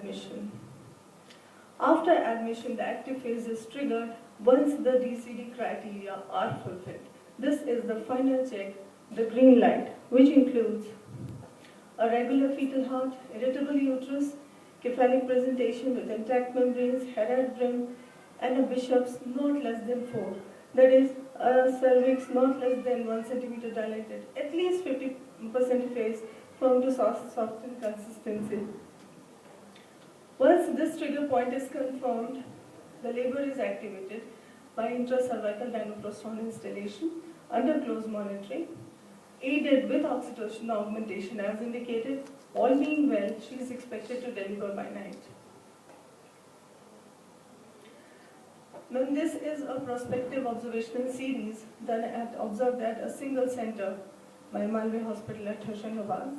admission. After admission, the active phase is triggered once the DCD criteria are fulfilled. This is the final check, the green light, which includes a regular fetal heart, irritable uterus, cephalic presentation with intact membranes, head at brim, and a Bishop's not less than 4. That is, a cervix not less than 1 centimeter dilated, at least 50% phase, firm to soft in consistency. Once this trigger point is confirmed, the labor is activated by intracervical gynoprostrone installation under close monitoring, aided with oxytocin augmentation as indicated. All being well, she is expected to deliver by night. Now, this is a prospective observational series observed at a single center by Malve Hospital at Hoshangabad.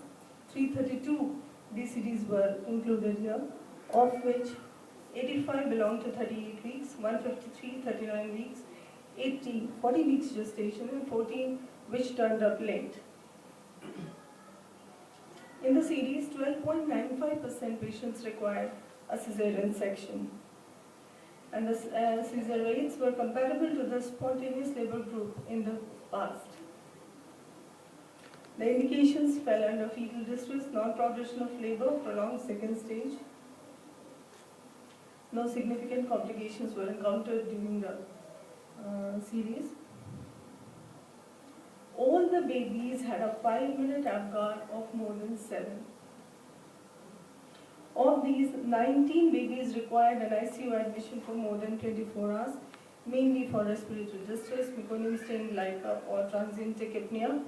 332 DCDs were included here, of which 85 belonged to 38 weeks, 153 39 weeks, 80 40 weeks gestation, and 14 which turned up late. In the series, 12.95% patients required a caesarean section, and the caesar rates were comparable to the spontaneous labor group in the past. The indications fell under fetal distress, non-progression of labor, prolonged second stage. No significant complications were encountered during the series. All the babies had a 5-minute APGAR of more than 7. Of these, 19 babies required an ICU admission for more than 24 hours, mainly for respiratory distress, meconium stained LICA or transient tachypnea.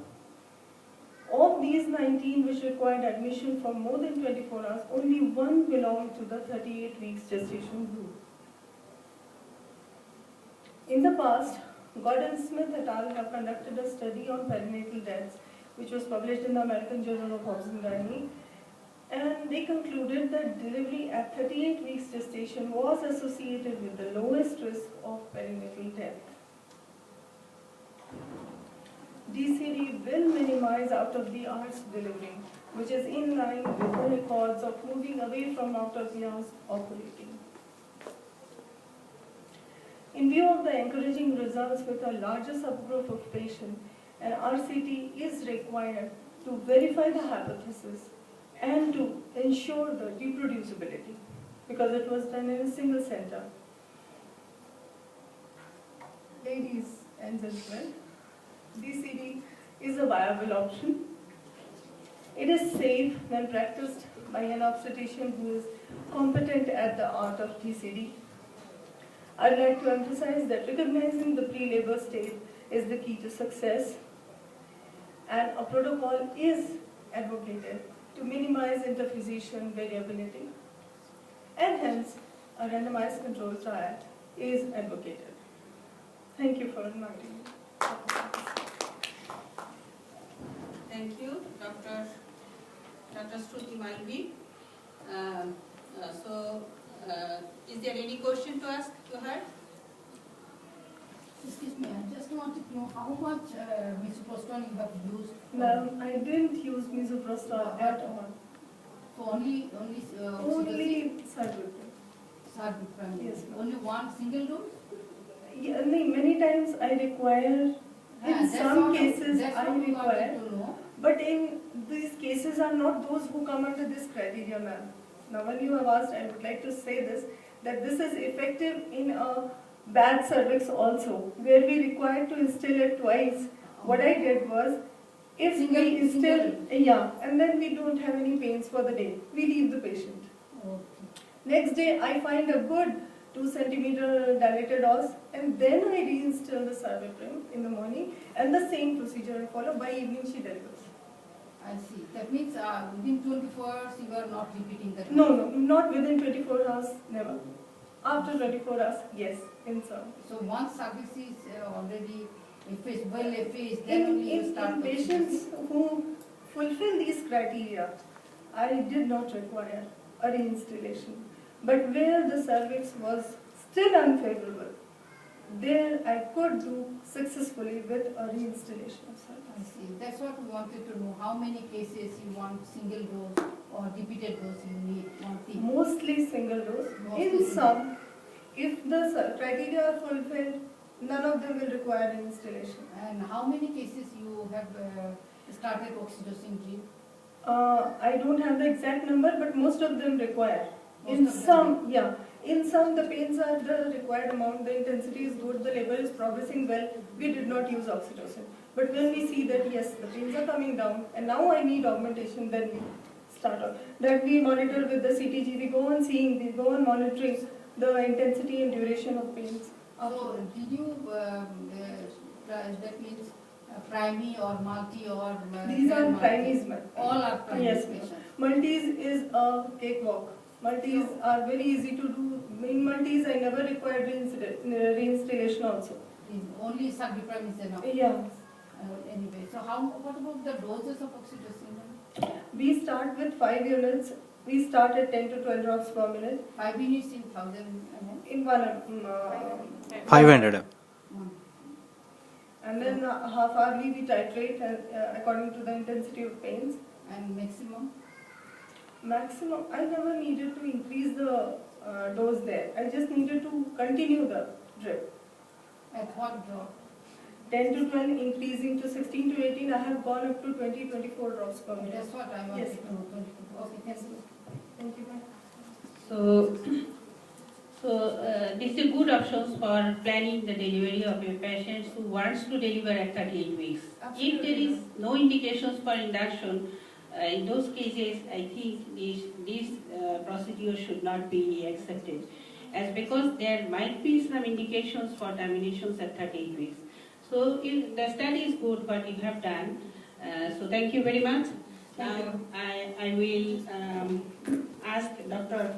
Of these 19 which required admission for more than 24 hours, only 1 belonged to the 38 weeks gestation group. In the past, Gordon Smith et al. Have conducted a study on perinatal deaths, which was published in the American Journal of Obstetrics, and they concluded that delivery at 38 weeks gestation was associated with the lowest risk of perinatal death. DCD will minimize out-of-the-hours delivery, which is in line with the records of moving away from out-of-the-hours operating. In view of the encouraging results with a larger subgroup of patients, an RCT is required to verify the hypothesis and to ensure the reproducibility, because it was done in a single center. Ladies and gentlemen, DCD is a viable option. It is safe when practiced by an obstetrician who is competent at the art of DCD. I'd like to emphasize that recognizing the pre-labor state is the key to success, and a protocol is advocated to minimize interphysician variability, and hence a randomized control trial is advocated. Thank you for inviting me. Thank you, Dr. Shruti Malvi. Is there any question to ask to her? Excuse me, I just wanted to know how much misoprostol you have used. Ma'am, I didn't use misoprostol at all. So only Sarbupril. Sarbupril. Yes, ma'am. Only one single dose? Yeah, many times I require, in some cases I require, but in these cases are not those who come under this criteria, ma'am. Now when you have asked, I would like to say this, that this is effective in a bad cervix also, where we required to instill it twice. What I did was, if we instill, and then we don't have any pains for the day, we leave the patient. Okay. Next day I find a good 2 centimeter dilated os, and then I reinstill the Sarbupril in the morning, and the same procedure I follow. By evening she delivers. I see. That means within 24 hours you are not repeating that? No, not within 24 hours, never. After 24 hours, yes, in some. So once cervix is already well effaced, then only you start. In patients who fulfill these criteria, I did not require a reinstillation. But where the cervix was still unfavorable, there I could do successfully with a reinstillation of cervix. I see. That's what we wanted to know. How many cases you want single dose or repeated dose you need? Mostly mostly single dose. Mostly In single. some, if the criteria are fulfilled, none of them will require installation. And how many cases you have started oxytocin drip? I don't have the exact number, but most of them require. Most In of them some, yeah. In some, the pains are the required amount, the intensity is good, the labor is progressing well. We did not use oxytocin. But when we see that, yes, the pains are coming down, and now I need augmentation, then we start off. That we monitor with the CTG, we go on seeing, we go on monitoring the intensity and duration of pains. So did you, that means primary or multi or? These are multi? primaries, ma'am. All are primary Yes, ma'am. patients. Multis is a cakewalk. Multis are very easy to do. In multis, I never required reinstallation also. Only subdeprim is enough. Yeah. Anyway, so what about the doses of oxytocin? We start with 5 units. We start at 10 to 12 drops per minute 5 units in 1000 ml? in one. 500. And then half hourly we titrate according to the intensity of pains. And maximum? Maximum, I never needed to increase the dose there. I just needed to continue the drip. At what drop? 10 to 12 increasing to 16 to 18, I have gone up to 20, 24 drops per minute. That's what I wanted Yes. to know. Okay, thank you. Thank you, ma'am. So this is good options for planning the delivery of your patients who wants to deliver at 38 weeks. If Absolutely. there is no indications for induction, in those cases, I think this procedure should not be accepted, as because there might be some indications for terminations at 38 weeks. So the study is good what you have done. So thank you very much. Now I will ask Dr.